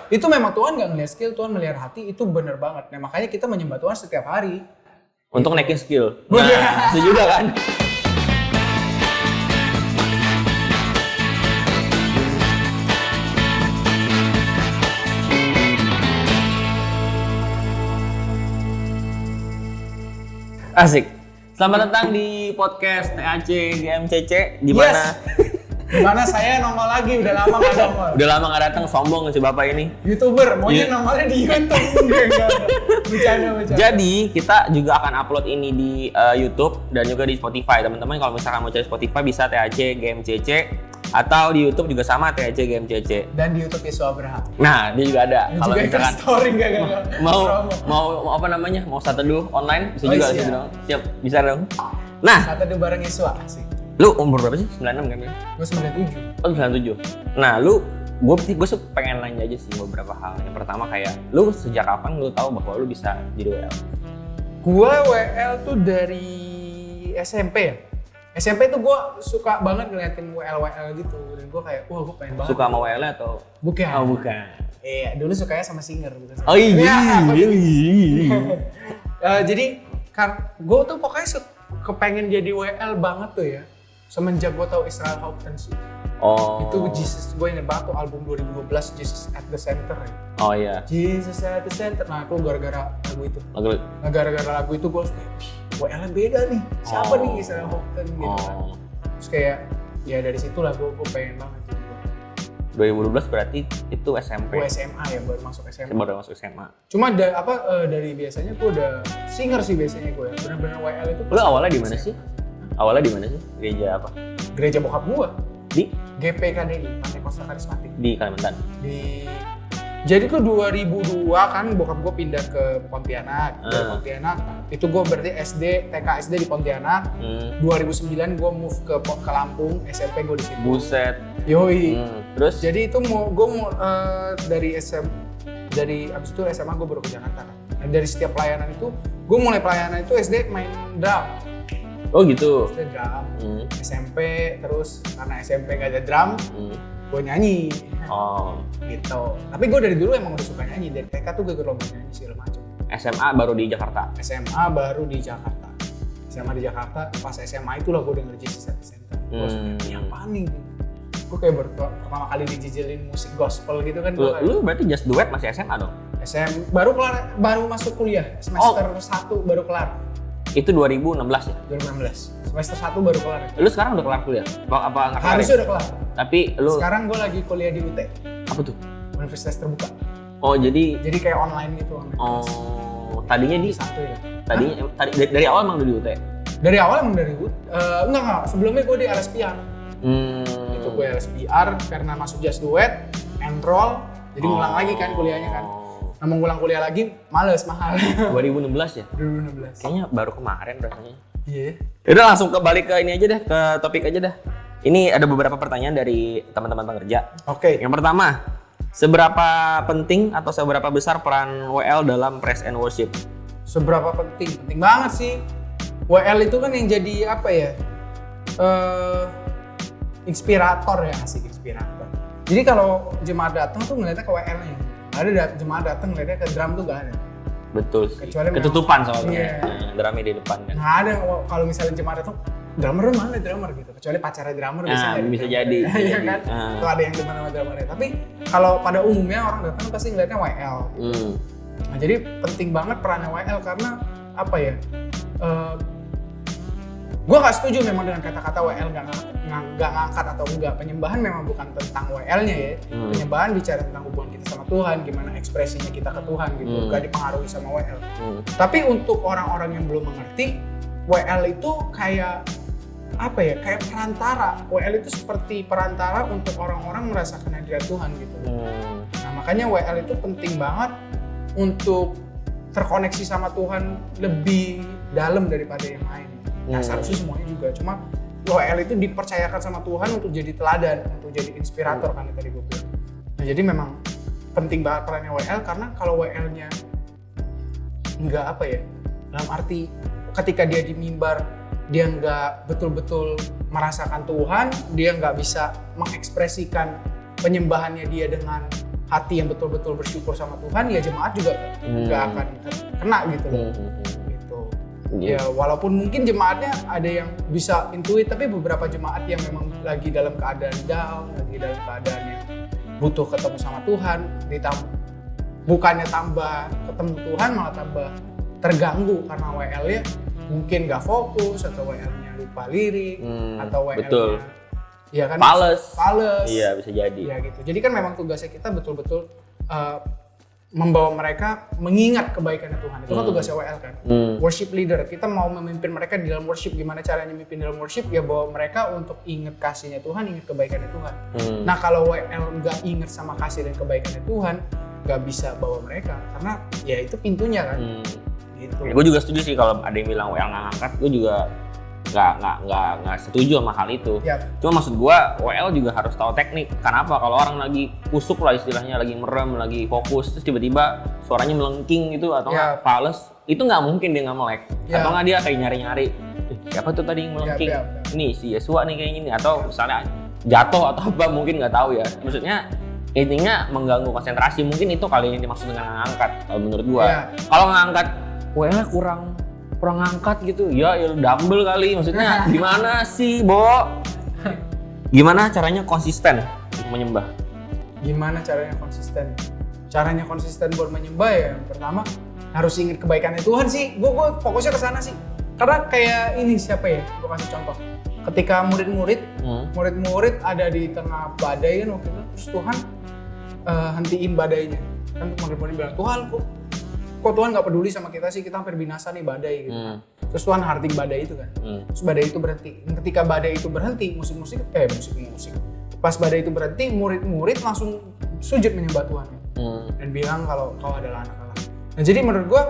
Itu memang Tuhan nggak ngeliat skill, Tuhan melihat hati, itu bener banget. Nah makanya kita menyembah Tuhan setiap hari. Untuk naikin skill. Nah, itu juga kan. Asik. Selamat datang di podcast TAC GMCC. Di mana? Dimana saya nongol lagi, udah lama nggak nongol. Udah lama nggak datang, sombong si bapak ini. YouTuber, maunya nongolnya di YouTube. Enggak. Bercanda. Jadi kita juga akan upload ini di YouTube dan juga di Spotify. Teman-teman kalau misalkan mau cari Spotify bisa TAC GMCC atau di YouTube juga sama TAC GMCC. Dan di YouTube Yesus Abraham. Nah, dia juga ada. Kalau misalkan story enggak. Mau apa namanya? Mau saat teduh online bisa juga sih dong. Siap, bisa dong. Nah, saat teduh bareng Yesus sih. Lu umur berapa sih? 96 kan? Gue 97. Oh, 97. Nah, gue pengen nanya aja sih beberapa hal. Yang pertama kayak, lu sejak kapan lu tahu bahwa lu bisa jadi WL? Gue WL tuh dari SMP ya. SMP tuh gue suka banget ngeliatin WL gitu. Dan gue kayak, wah gue pengen banget. Suka sama WL atau? Bukan. Oh, bukan. Iya, dulu sukanya sama singer. Bukan sama Oh iya. Jadi, gue tuh pokoknya kepengen jadi WL banget tuh ya. Semenjak gue tau Israel Houghton. Oh. Itu Jesus, gue inget banget tuh album 2012 Jesus at the Center ya. Oh iya. Jesus at the Center. Nah itu gara-gara lagu itu. Lagu. Gara-gara lagu itu gue kayak, WL beda nih. Siapa nih Israel Houghton gitu kan. Terus kayak, ya dari situlah gue pengen banget gitu. 2012 berarti itu SMP. Gue SMA ya, baru masuk SMA. Baru masuk SMA. Cuma dari biasanya gue udah singer sih biasanya gue ya. Bener-bener WL itu. Lu awalnya di mana sih? Awalnya di mana sih? Gereja apa? Gereja bokap gua di GPKDI, Pantai Kosta Karismatik di Kalimantan. Jadi tuh 2002 kan bokap gua pindah ke Pontianak. Dari Pontianak itu gua berarti TK SD di Pontianak. 2009 gua move ke Lampung, SMP gua di situ. Buset. Yoi. Terus? Jadi itu dari abis itu SMA gua baru ke Jakarta kan. Nah, dari setiap pelayanan itu, gua mulai pelayanan itu SD main drum. Oh gitu. SD drum, SMP terus karena SMP gak ada drum, gue nyanyi. Oh. Gitu. Tapi gue dari dulu emang udah suka nyanyi, dari TK tuh gue lomba nyanyi segala macam. SMA baru di Jakarta? SMA baru di Jakarta. SMA di Jakarta, pas SMA itulah gue denger Jesus at the Center. Gue ini apa nih? Gue kayak pertama kali dijijelin musik gospel gitu kan. Lu berarti just duet masih SMA dong? Baru masuk kuliah, semester 1 baru kelar. Itu 2016 ya? 2016. Semester 1 baru kelar. Lu sekarang udah kelar kuliah? Apa nggak kelar? Harusnya udah kelar. Tapi lu... Sekarang gue lagi kuliah di UT. Apa tuh? Universitas Terbuka. Oh jadi kayak online gitu. Oh, tadinya di... Satu ya? Dari awal emang di UT? Dari awal emang dari UT. Enggak. Sebelumnya gue di LSPR. Itu gue LSPR karena masuk Just Duet, enroll, jadi ngulang lagi kan kuliahnya kan. Nah mau ngulang kuliah lagi, males, mahal. 2016 ya? 2016. Kayaknya baru kemarin rasanya. Iya. Udah langsung balik ke ini aja deh, ke topik aja dah. Ini ada beberapa pertanyaan dari teman-teman pekerja. Oke. Yang pertama, seberapa penting atau seberapa besar peran WL dalam praise and worship? Seberapa penting? Penting banget sih. WL itu kan yang jadi apa ya? Inspirator ya, asik inspirator. Jadi kalau jemaat datang tuh ngeliatnya ke WL-nya. Ada jemaat datang ngeliatnya ke drum tuh gak ada. Betul sih. Kecuali ketutupan soalnya. Iya. Drumnya di depan kan. Nggak ada kalau misalnya jemaat datang, drummer mana drummer gitu. Kecuali pacarnya drummer bisa jadi. Iya kan? Tuh ada yang demen sama drummernya. Tapi kalau pada umumnya orang datang pasti ngeliatnya WL. Gitu. Nah jadi penting banget perannya WL karena apa ya? Gue gak setuju memang dengan kata-kata WL gak ngangkat atau enggak. Penyembahan memang bukan tentang WL-nya ya. Penyembahan bicara tentang hubungan kita sama Tuhan, gimana ekspresinya kita ke Tuhan gitu. Gak dipengaruhi sama WL. Tapi untuk orang-orang yang belum mengerti, WL itu kayak apa ya? Kayak perantara. WL itu seperti perantara untuk orang-orang merasakan hadirat Tuhan gitu. Nah makanya WL itu penting banget untuk terkoneksi sama Tuhan lebih dalam daripada yang lain. Nah seharusnya semuanya juga, cuma WL itu dipercayakan sama Tuhan untuk jadi teladan, untuk jadi inspirator kan tadi gue bilang. Nah jadi memang penting banget perannya WL karena kalau WL-nya nggak apa ya, dalam arti ketika dia di mimbar dia nggak betul-betul merasakan Tuhan, dia nggak bisa mengekspresikan penyembahannya dia dengan hati yang betul-betul bersyukur sama Tuhan, ya jemaat juga nggak akan kena gitu loh. Gitu. Ya walaupun mungkin jemaatnya ada yang bisa intuit, tapi beberapa jemaat yang memang lagi dalam keadaan down, lagi dalam keadaan yang butuh ketemu sama Tuhan, bukannya tambah ketemu Tuhan malah tambah terganggu karena WL-nya mungkin nggak fokus, atau WL-nya lupa lirik, atau WL-nya ya kan Fales. Iya, bisa jadi. Ya gitu. Jadi kan memang tugasnya kita betul-betul membawa mereka mengingat kebaikan Tuhan. Itu kan tugasnya WL kan. Worship leader, kita mau memimpin mereka di dalam worship. Gimana caranya memimpin dalam worship? Ya bawa mereka untuk ingat kasihnya Tuhan, ingat kebaikannya Tuhan. Nah kalau WL nggak ingat sama kasih dan kebaikannya Tuhan, nggak bisa bawa mereka. Karena ya itu pintunya kan. Gitu. Ya, gue juga setuju sih kalau ada yang bilang WL nggak ngangkat, gue juga nggak setuju sama hal itu. Yep. Cuma maksud gue WL juga harus tahu teknik. Kenapa? Kalau orang lagi kusuk lah istilahnya, lagi merem, lagi fokus, terus tiba-tiba suaranya melengking gitu atau nggak fales, itu nggak mungkin dia nggak melek. Atau nggak dia kayak nyari-nyari, siapa tuh tadi yang melengking? Ini si Yesua nih kayaknya nih, atau misalnya jatuh atau apa, mungkin nggak tahu ya. Maksudnya intinya mengganggu konsentrasi, mungkin itu kali yang dimaksud dengan ngangkat kalau menurut gue. Kalau ngangkat WL kurang ngangkat gitu, ya dumbbell kali, maksudnya gimana sih, Bo? Gimana caranya konsisten untuk menyembah? Gimana caranya konsisten? Caranya konsisten buat menyembah ya, yang pertama harus ingat kebaikannya Tuhan sih. Gue fokusnya ke sana sih. Karena kayak ini siapa ya? Gue kasih contoh. Ketika murid-murid ada di tengah badai kan waktu itu, terus Tuhan hentiin badainya. Kan murid-murid bilang, Tuhan kok Tuhan nggak peduli sama kita sih, kita hampir binasa nih badai gitu. Terus Tuhan harting badai itu kan. Terus badai itu berhenti. Dan ketika badai itu berhenti, musik. Pas badai itu berhenti, murid-murid langsung sujud menyembah Tuhan dan bilang kalau kau adalah anak Allah. Nah jadi menurut gua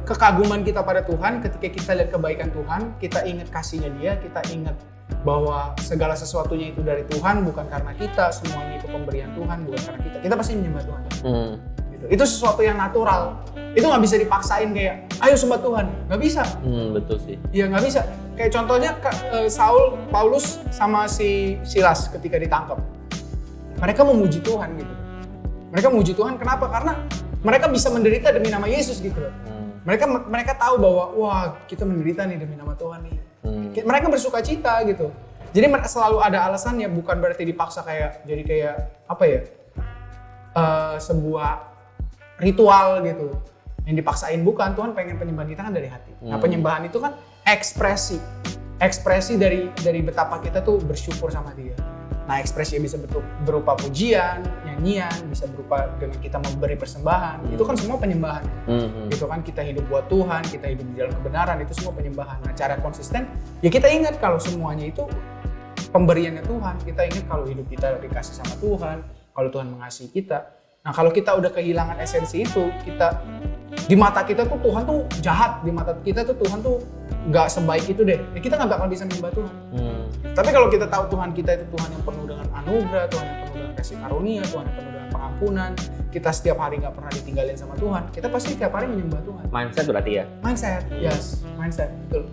kekaguman kita pada Tuhan ketika kita lihat kebaikan Tuhan, kita ingat kasihnya Dia, kita ingat bahwa segala sesuatunya itu dari Tuhan, bukan karena kita, semuanya itu pemberian Tuhan, bukan karena kita pasti menyembah Tuhan. Itu sesuatu yang natural, itu nggak bisa dipaksain kayak ayo sembah Tuhan, nggak bisa. Betul sih. Iya nggak bisa. Kayak contohnya Paulus sama si Silas ketika ditangkap, mereka memuji Tuhan gitu. Mereka memuji Tuhan kenapa? Karena mereka bisa menderita demi nama Yesus gitu loh. Mereka tahu bahwa wah kita menderita nih demi nama Tuhan nih. Mereka bersuka cita gitu. Jadi selalu ada alasannya, bukan berarti dipaksa jadi kayak apa ya? Sebuah ritual gitu yang dipaksain, bukan. Tuhan pengen penyembahan kita kan dari hati. Nah penyembahan itu kan ekspresi dari betapa kita tuh bersyukur sama Dia. Nah ekspresinya bisa berupa pujian, nyanyian, bisa berupa dengan kita memberi persembahan. Itu kan semua penyembahan. Gitu kan, kita hidup buat Tuhan, kita hidup di dalam kebenaran, itu semua penyembahan. Nah cara konsisten ya kita ingat kalau semuanya itu pemberiannya Tuhan. Kita ingat kalau hidup kita dikasih sama Tuhan, kalau Tuhan mengasihi kita. Nah kalau kita udah kehilangan esensi itu, di mata kita tuh Tuhan tuh jahat, di mata kita tuh Tuhan tuh nggak sebaik itu deh, ya kita nggak bakal bisa menyembah Tuhan. Tapi kalau kita tahu Tuhan kita itu Tuhan yang penuh dengan anugerah, Tuhan yang penuh dengan kasih karunia, Tuhan yang penuh dengan pengampunan, kita setiap hari nggak pernah ditinggalin sama Tuhan, kita pasti setiap hari menyembah Tuhan. Mindset berarti ya? Mindset, yes, mindset, betul.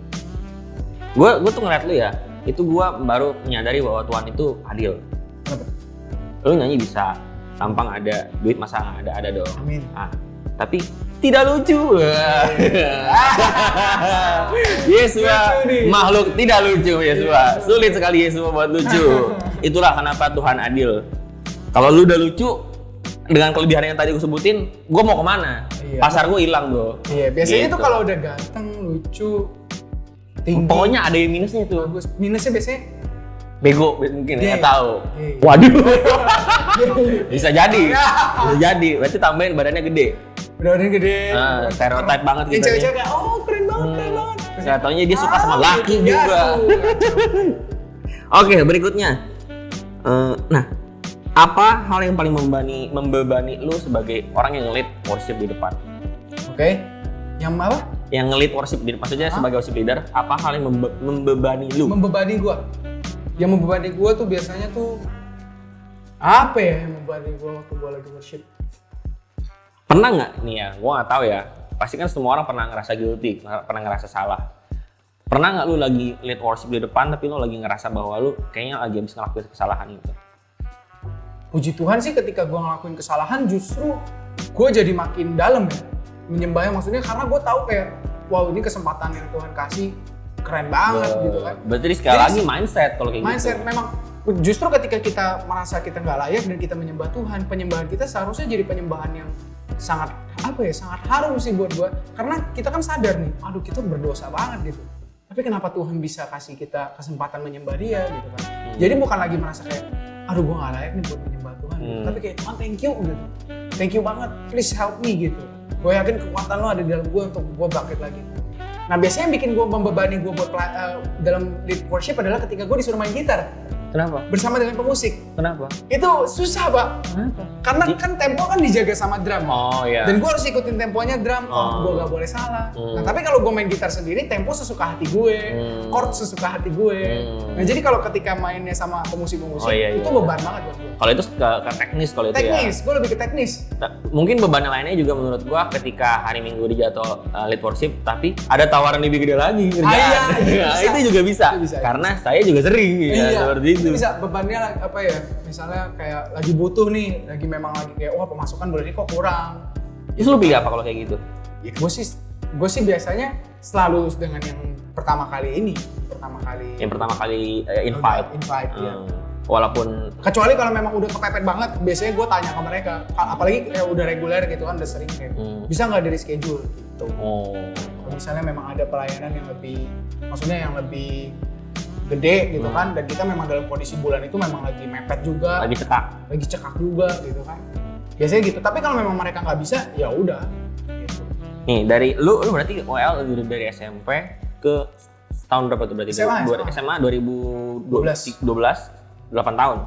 Gue tuh ngeliat lu ya, itu gue baru menyadari bahwa Tuhan itu adil. Kenapa? Lu nyanyi bisa, tampang ada, duit masa nggak ada dong. Amin. Tapi tidak lucu. Yesua makhluk tidak lucu, Yesua. Sulit sekali Yesua buat lucu. Itulah kenapa Tuhan adil. Kalau lu udah lucu dengan kelebihan yang tadi gue sebutin, gue mau kemana? Pasar gue hilang, bro. Iya, biasanya gitu. Tuh kalau udah ganteng, lucu, tinggi, pokoknya ada yang minusnya tuh. Bagus. Minusnya biasanya bego mungkin ya, tahu. Waduh. Bisa jadi. Berarti tambahin badannya gede. Badannya gede. Stereotype banget gitu. Cewek-cewek kayak keren banget. Saya taunya dia suka sama laki juga. Oke, berikutnya. Nah, apa hal yang paling membebani lu sebagai orang yang nge-lead worship di depan? Oke. Yang apa? Yang nge-lead worship di depan, maksudnya sebagai worship leader, apa hal yang membebani lu? Membebani gua. Yang membebani gue tuh biasanya tuh apa ya yang membebani gue waktu gue lagi worship? Pernah nggak nih ya, gue nggak tahu ya. Pasti kan semua orang pernah ngerasa guilty, pernah ngerasa salah. Pernah nggak lu lagi lead worship di depan tapi lu lagi ngerasa bahwa lu kayaknya lagi habis ngelakuin kesalahan gitu? puji Tuhan sih ketika gue ngelakuin kesalahan justru gue jadi makin dalam ya menyembahnya, maksudnya karena gue tahu kayak wow ini kesempatan yang Tuhan kasih keren banget gitu kan. Berarti sekali lagi mindset kalau kayak mindset gitu. memang justru ketika kita merasa kita nggak layak dan kita menyembah Tuhan, penyembahan kita seharusnya jadi penyembahan yang sangat sangat harum sih buat gue, karena kita kan sadar nih, aduh kita berdosa banget gitu. Tapi kenapa Tuhan bisa kasih kita kesempatan menyembah Dia gitu kan? Jadi bukan lagi merasa kayak, aduh gue nggak layak nih buat menyembah Tuhan. Gitu. Tapi kayak Tuhan thank you gitu, thank you banget, please help me gitu. Gue yakin kekuatan lo ada di dalam gue untuk gue bangkit lagi. Nah biasanya yang bikin gue membebani gue buat dalam lead worship adalah ketika gue disuruh main gitar. Kenapa? Bersama dengan pemusik. Kenapa? Itu susah, Pak. Kenapa? Karena kan tempo kan dijaga sama drum. Oh iya. Dan gue harus ikutin temponya drum, gue gak boleh salah. Nah tapi kalau gue main gitar sendiri, tempo sesuka hati gue, chord sesuka hati gue. Nah jadi kalau ketika mainnya sama pemusik-pemusik, itu beban banget buat gue. Kalau itu ke teknis kalau itu ya? Teknis, gue lebih ke teknis. Nah, mungkin beban lainnya juga menurut gue ketika hari Minggu dijatuh lead worship, tapi ada tawaran lebih gede lagi kerjaan. Itu juga bisa. Karena saya juga sering seperti itu. Itu bisa bebannya apa ya, misalnya kayak lagi butuh nih, memang lagi kayak wah pemasukan bulan ini kok kurang. Itu lebih apa kalau kayak gitu? Ya gue sih biasanya selalu dengan yang pertama kali invite ya. Walaupun kecuali kalau memang udah kepepet banget, biasanya gue tanya ke mereka, apalagi kayak udah reguler gitu kan, udah sering kayak bisa nggak dari schedule gitu. Kalau misalnya memang ada pelayanan yang lebih, maksudnya yang lebih gede gitu kan, dan kita memang dalam kondisi bulan itu memang lagi mepet juga, lagi cekak juga gitu kan, biasanya gitu. Tapi kalau memang mereka nggak bisa, ya udah gitu. Nih dari lu berarti OL dari SMP ke tahun berapa tuh berarti? SMA 2012 8 tahun.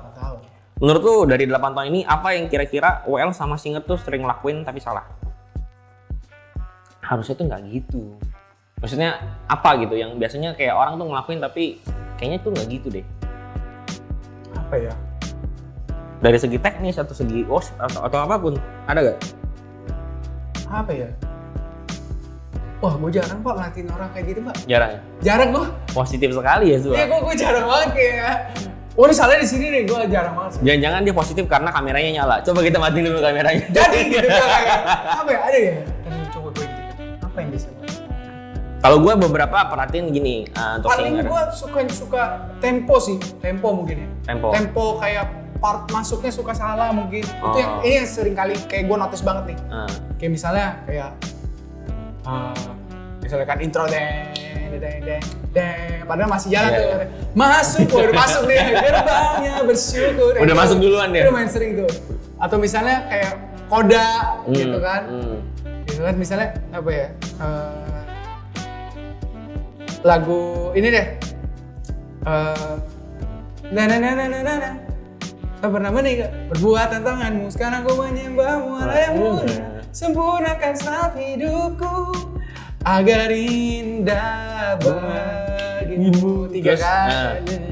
Menurut lu dari 8 tahun ini apa yang kira-kira OL sama Singer tuh sering lakuin tapi salah? Harusnya tuh nggak gitu. Maksudnya apa gitu yang biasanya kayak orang tuh ngelakuin tapi kayaknya tuh nggak gitu deh. Apa ya? Dari segi teknis atau segi atau apapun, ada gak? Apa ya? Wah, gue jarang Pak ngeliatin orang kayak gitu Pak. Jarang ya? Jarang gue. Positif sekali ya Suha? Iya, gue jarang banget kayak. Oh ini salahnya di sini nih, gue jarang banget. Jangan-jangan dia positif karena kameranya nyala. Coba kita matiin dulu kameranya. Jadi gitu kayak apa ya? Ada ya? Coba gue gitu. Apa yang bisa? Kalau gue beberapa perhatiin gini untuk paling gue suka tempo sih, tempo mungkin ya. Tempo kayak part masuknya suka salah mungkin. Itu yang ini yang sering kali kayak gue notice banget nih. Kayak misalnya kayak misalnya kan intro padahal masih jalan tuh. Udah masuk nih gerbangnya bersyukur. Udah masuk duluan dia. Itu main sering tuh. Atau misalnya kayak koda gitu kan. Gitu kan misalnya apa ya? Lagu ini deh, tak pernah menikah, perbuatan tanganmu, sekarang ku menyembahmu Allah yang mulia, sempurnakan setiap hidupku, agar indah bagimu. 3 kali,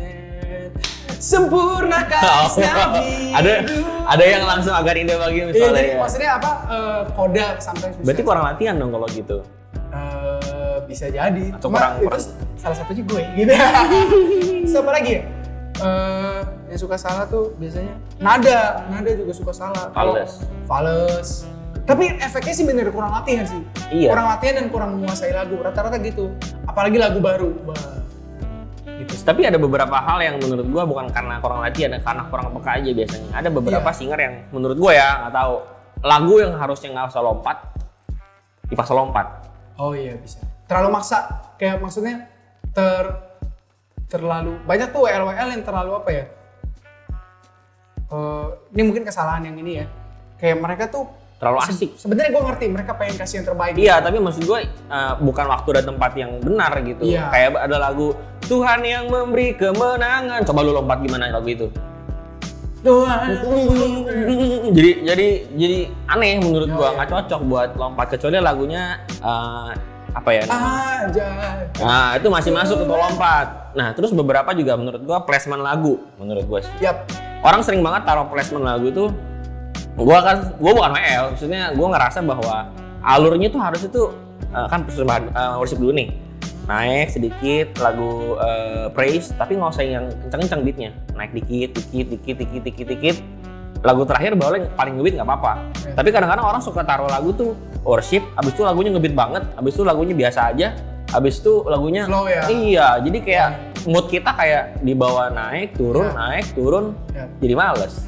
sempurnakan setiap hidupku. Ada yang langsung agar indah bagimu misalnya. Jadi maksudnya apa, koda sampai. Berarti kurang latihan dong kalau gitu. Bisa jadi, atau cuma itu salah satunya gue gitu. Siapa lagi ya? Yang suka salah tuh biasanya nada juga suka salah. Fales. Tapi efeknya sih bener kurang latihan sih. Iya. Kurang latihan dan kurang menguasai lagu, rata-rata gitu. Apalagi lagu baru. Gitu. Tapi ada beberapa hal yang menurut gue bukan karena kurang latihan, karena kurang peka aja biasanya. Ada beberapa singer yang menurut gue ya nggak tahu, lagu yang harusnya nggak usah lompat, dipaksa lompat. Oh iya bisa. Terlalu maksa, kayak maksudnya terlalu banyak tuh WL yang terlalu apa ya? Ini mungkin kesalahan yang ini ya. Kayak mereka tuh terlalu asik. Sebenarnya gue ngerti mereka pengen kasih yang terbaik. Iya, tapi maksud gue bukan waktu dan tempat yang benar gitu. Iya. Kayak ada lagu Tuhan yang memberi kemenangan. Coba lu lompat gimana lagu itu? Tuhan. Jadi aneh menurut gue, nggak cocok buat lompat, kecuali lagunya apa ya? Nah, itu masih masuk untuk lompat. Nah, terus beberapa juga menurut gue placement lagu menurut gue sih. Yap. Orang sering banget taruh placement lagu itu. Gue bukan WL, maksudnya gue ngerasa bahwa alurnya tuh harus itu kan persembahan worship dulu nih, naik sedikit lagu praise, tapi nggak usah yang kencang-kencang beatnya, naik dikit, lagu terakhir paling ngebeat nggak apa-apa. Tapi kadang-kadang orang suka taruh lagu tuh worship, abis itu lagunya ngebeat banget, abis itu lagunya biasa aja, abis itu lagunya slow ya. Iya, jadi kayak mood kita kayak dibawa naik turun, jadi males.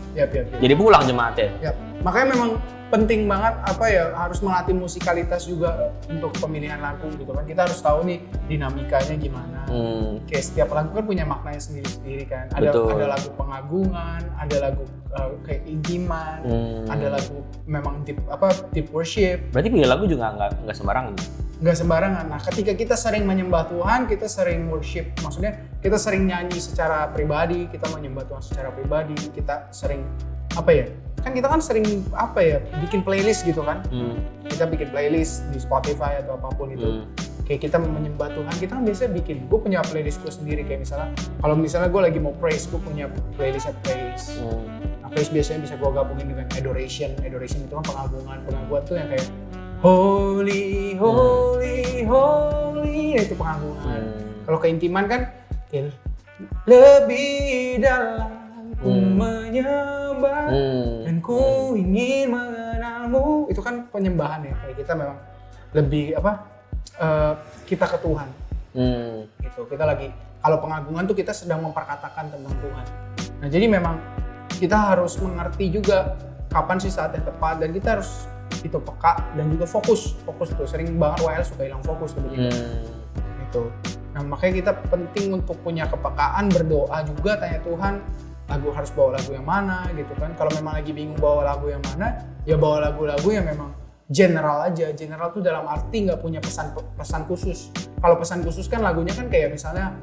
Jadi pulang jemaatnya. Makanya memang penting banget harus melatih musikalitas juga untuk pemilihan lagu gitu kan. Kita harus tahu nih dinamikanya gimana. Kayak setiap lagu kan punya maknanya sendiri-sendiri kan. Ada lagu pengagungan, ada lagu kayak intiman, ada lagu memang deep worship. Berarti pilih lagu juga nggak sembarangan. Nggak sembarangan. Nah, ketika kita sering menyembah Tuhan, kita sering worship, maksudnya kita sering nyanyi secara pribadi, kita menyembah Tuhan secara pribadi, kita sering kan kita kan sering bikin playlist gitu kan. Kita bikin playlist di Spotify atau apapun itu. Kayak kita menyembah Tuhan, kita kan biasanya bikin. Gue punya playlist gue sendiri, kayak kalau misalnya gue lagi mau praise, gue punya playlistnya praise. Nah, praise biasanya bisa gue gabungin dengan adoration. Adoration itu kan pengagungan tuh yang kayak holy, holy, holy, itu pengagungan. Kalau keintiman kan lebih dalam ku menyembah dan ku ingin mengenalmu, itu kan penyembahan ya. Kayak kita memang lebih kita ke Tuhan. Gitu. Kita lagi, kalau pengagungan tuh kita sedang memperkatakan tentang Tuhan. Nah, jadi memang kita harus mengerti juga kapan sih saat yang tepat, dan kita harus itu peka dan juga fokus tuh. Sering banget WL suka hilang fokus tuh begitu. Gitu. Nah, makanya kita penting untuk punya kepekaan, berdoa juga, tanya Tuhan harus bawa lagu yang mana gitu kan. Kalau memang lagi bingung bawa lagu yang mana, ya bawa lagu-lagu yang memang general aja. General tuh dalam arti nggak punya pesan khusus. Kalau pesan khusus kan lagunya kan kayak misalnya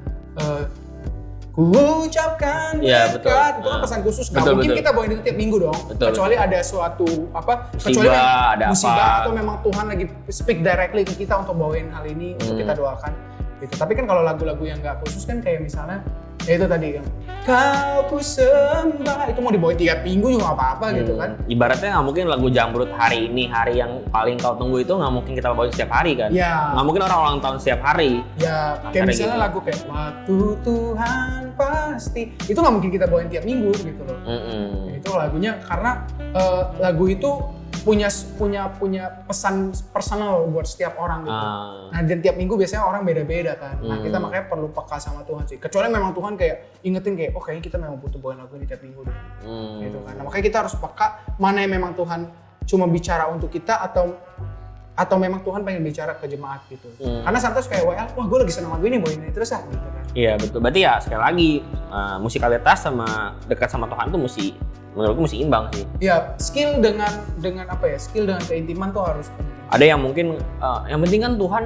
ku ucapkan dekat, itu kan pesan khusus. Nggak mungkin kita bawain itu tiap minggu dong. Kecuali ada suatu kecuali musibah atau memang Tuhan lagi speak directly ke kita untuk bawain hal ini untuk kita doakan gitu. Tapi kan kalau lagu-lagu yang nggak khusus kan kayak misalnya itu tadi kan, kau ku sembah, itu mau dibawain tiap minggu juga nggak apa-apa gitu kan. Ibaratnya nggak mungkin lagu Jamrut hari ini, hari yang paling kau tunggu itu nggak mungkin kita bawain setiap hari kan. Nggak mungkin orang ulang tahun setiap hari. Kayak misalnya gitu. Lagu kayak waktu Tuhan pasti, itu nggak mungkin kita bawain tiap minggu gitu loh. Itu lagunya karena lagu itu punya pesan personal buat setiap orang gitu. Nah, dan tiap minggu biasanya orang beda-beda kan. Nah, kita makanya perlu peka sama Tuhan sih. Kecuali memang Tuhan kayak ingetin kayak, kayaknya kita memang butuh bawain lagu ini tiap minggu deh. Gitu kan. Nah, makanya kita harus peka mana yang memang Tuhan cuma bicara untuk kita atau memang Tuhan pengen bicara ke jemaat gitu. Karena sometimes kayak gue lagi senang lagu ini, bawain ini terus gitu kan. Iya, betul. Berarti ya sekali lagi musikalitas sama dekat sama Tuhan tuh menurutku mesti imbang sih. Iya, skill dengan skill dengan keintiman tuh harus penting. Ada yang mungkin yang penting kan Tuhan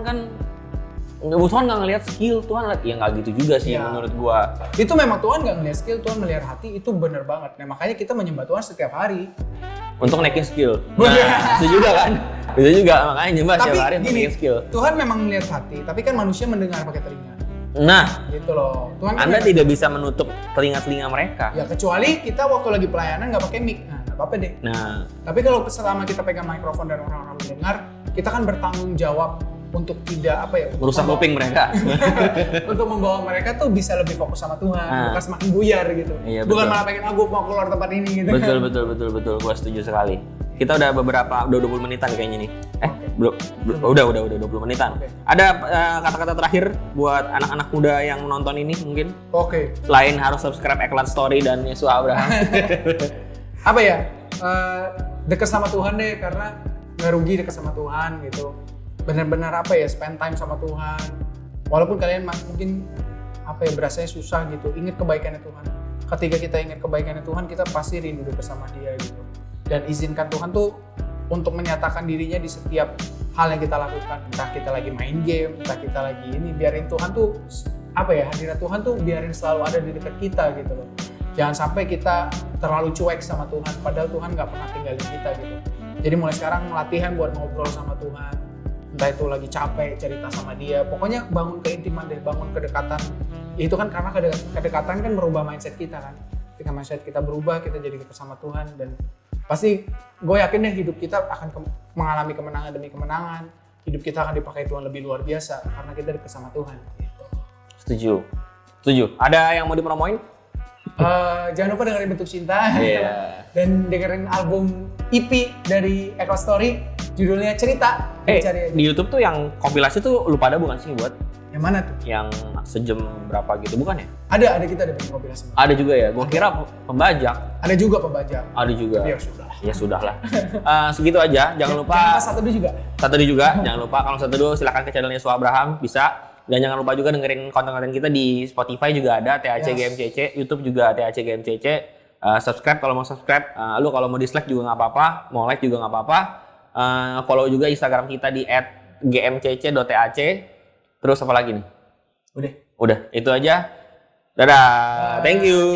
nggak ngelihat skill, Tuhan lihat ya nggak gitu juga sih menurut gua. Itu memang Tuhan nggak ngelihat skill, Tuhan melihat hati, itu bener banget. Nah, makanya kita menyembah Tuhan setiap hari untuk naikin skill. Nah, itu juga kan. Itu juga makanya nyembah setiap hari untuk naikin skill. Tuhan memang melihat hati, tapi kan manusia mendengar pakai telinga. Nah, gitu loh. Tuhan Anda tidak bisa menutup telinga-telinga mereka. Ya, kecuali kita waktu lagi pelayanan nggak pakai mic. Nah, nggak apa-apa deh. Nah, tapi kalau selama kita pegang mikrofon dan orang-orang mendengar, kita kan bertanggung jawab untuk tidak merusak kuping mereka. Untuk membawa mereka tuh bisa lebih fokus sama Tuhan, bukan semakin buyar gitu. Iya, bukan malah pengen aku mau keluar tempat ini gitu. Betul. Gua setuju sekali. Kita udah 20 menitan kayaknya nih. Belum. Udah 20 menitan. Ada kata-kata terakhir buat anak-anak muda yang menonton ini mungkin? Selain harus subscribe Eklat Story dan Yesus Abraham. Dekat sama Tuhan deh, karena nggak rugi dekat sama Tuhan gitu. Benar-benar spend time sama Tuhan. Walaupun kalian mungkin berasanya susah gitu, ingat kebaikannya Tuhan. Ketika kita ingat kebaikannya Tuhan, kita pasti rindu dekat sama Dia gitu. Dan izinkan Tuhan tuh untuk menyatakan dirinya di setiap hal yang kita lakukan. Entah kita lagi main game, entah kita lagi ini, biarin Tuhan tuh hadirat Tuhan tuh biarin selalu ada di dekat kita gitu loh. Jangan sampai kita terlalu cuek sama Tuhan, padahal Tuhan nggak pernah tinggalin kita gitu. Jadi mulai sekarang latihan buat ngobrol sama Tuhan. Entah itu lagi capek cerita sama Dia, pokoknya bangun keintiman deh, bangun kedekatan. Itu kan karena kedekatan kan merubah mindset kita kan. Ketika mindset kita berubah, kita jadi dekat sama Tuhan, dan pasti gue yakin deh hidup kita akan mengalami kemenangan demi kemenangan. Hidup kita akan dipakai Tuhan lebih luar biasa karena kita dekat sama Tuhan. Setuju. Ada yang mau dipromoin? Jangan lupa dengerin Bentuk Cinta. Iya. Dan dengerin album EP dari Echo Story, judulnya Cerita. Di YouTube tuh yang kompilasi tuh lu pada bukan sih buat? Yang mana tuh? Yang sejam berapa gitu, bukan ya? Ada kita ada bikin kompilasi. Ada juga ya? Gua kira pembajak. Ada juga pembajak. Ada juga. Ya sudah lah. Segitu aja. Jangan lupa. Jangan lupa Satu juga. Jangan lupa kalau Satu silakan ke channelnya Su Abraham, bisa. Dan jangan lupa juga dengerin konten-konten kita di Spotify juga ada THC GMCC, YouTube juga THC GMCC. Subscribe kalau mau subscribe. Lu kalau mau dislike juga nggak apa-apa, mau like juga nggak apa-apa. Follow juga Instagram kita di @gmcc.thc. Terus apa lagi nih? Udah, itu aja. Dadah. Thank you.